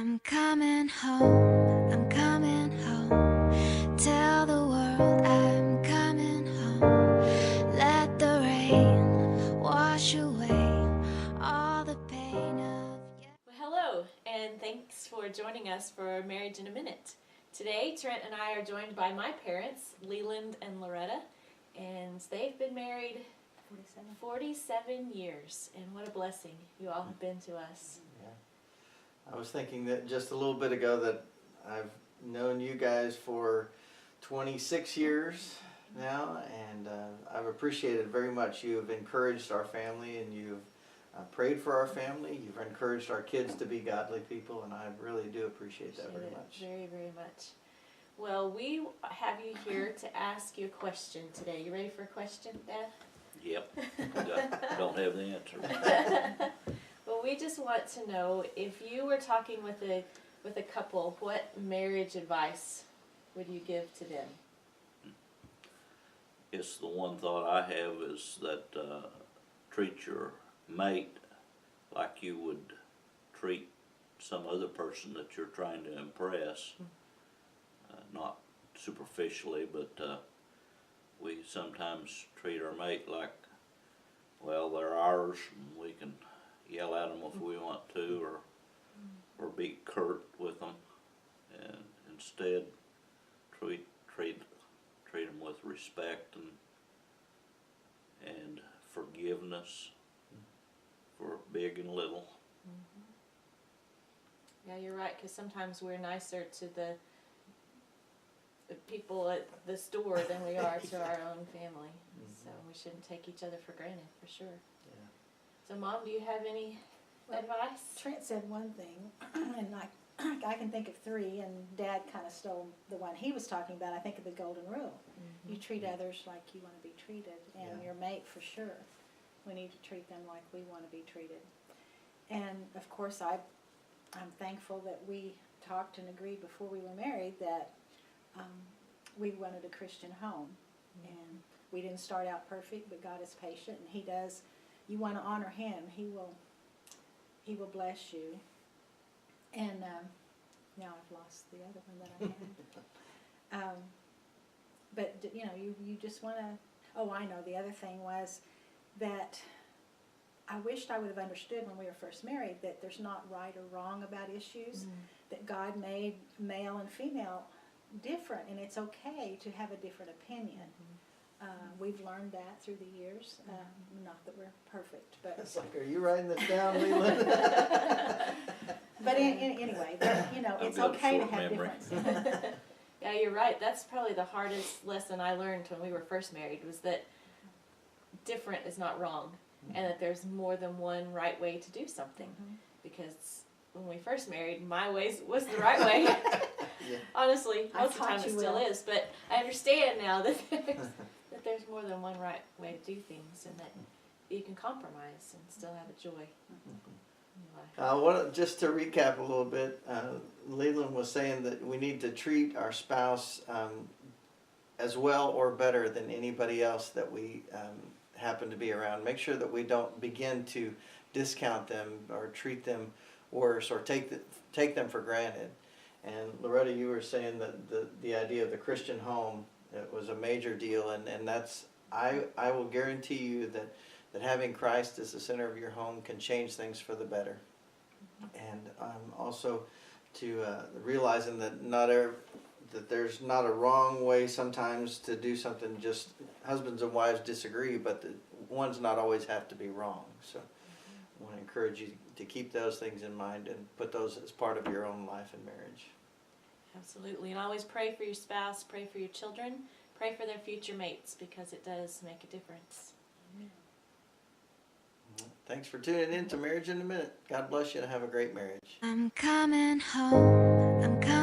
I'm coming home, I'm coming home. Tell the world I'm coming home. Let the rain wash away all the pain of Well, hello, and thanks for joining us for Marriage in a Minute. Today, Trent and I are joined by my parents, Leland and Loretta, and they've been married 47 years, and what a blessing you all have been to us. I was thinking that just a little bit ago that I've known you guys for 26 years now, and I've appreciated very much. You've encouraged our family, and you've prayed for our family. You've encouraged our kids to be godly people, and I really do appreciate that very much. Very, very much. Well, we have you here to ask you a question today. You ready for a question, Dad? Yep. Don't have the answer. Well, we just want to know, if you were talking with a couple, what marriage advice would you give to them? It's the one thought I have is that treat your mate like you would treat some other person that you're trying to impress. Not superficially, but we sometimes treat our mate like, well, they're ours, and we can yell at them if we want to, or be curt with them, and instead treat them with respect and forgiveness for big and little. Yeah, you're right, because sometimes we're nicer to the people at the store than we are to our own family. So we shouldn't take each other for granted, for sure. Yeah. So, Mom, do you have any advice? Trent said one thing, and I can think of three, and Dad kind of stole the one he was talking about. I think of the golden rule. You treat others like you want to be treated, and your mate for sure. We need to treat them like we want to be treated. And, of course, I'm thankful that we talked and agreed before we were married that we wanted a Christian home. And we didn't start out perfect, but God is patient, and He does. You want to honor Him, He will bless you. And now I've lost the other one that I had. But you know, you just want to. Oh, I know. The other thing was that I wished I would have understood when we were first married that there's not right or wrong about issues. That God made male and female different, and it's okay to have a different opinion. We've learned that through the years. Not that we're perfect, but It's like, are you writing this down, Leland? but anyway, you know, it's okay to have differences. Yeah, you're right. That's probably the hardest lesson I learned when we were first married, was that different is not wrong, and that there's more than one right way to do something. Because when we first married, my way was the right way. Honestly, most of the time it still is, but I understand now that there's more than one right way to do things, and that you can compromise and still have a joy in life. Just to recap a little bit, Leland was saying that we need to treat our spouse as well or better than anybody else that we happen to be around. Make sure that we don't begin to discount them or treat them worse or take them for granted. And Loretta, you were saying that the idea of the Christian home, it was a major deal, and that's, I will guarantee you that having Christ as the center of your home can change things for the better. And also to realizing that that there's not a wrong way sometimes to do something. Just husbands and wives disagree, but one's not always have to be wrong. So I want to encourage you to keep those things in mind and put those as part of your own life and marriage. Absolutely, and always pray for your spouse, pray for your children, pray for their future mates, because it does make a difference. Thanks for tuning in to Marriage in a Minute. God bless you and have a great marriage. I'm coming home, I'm coming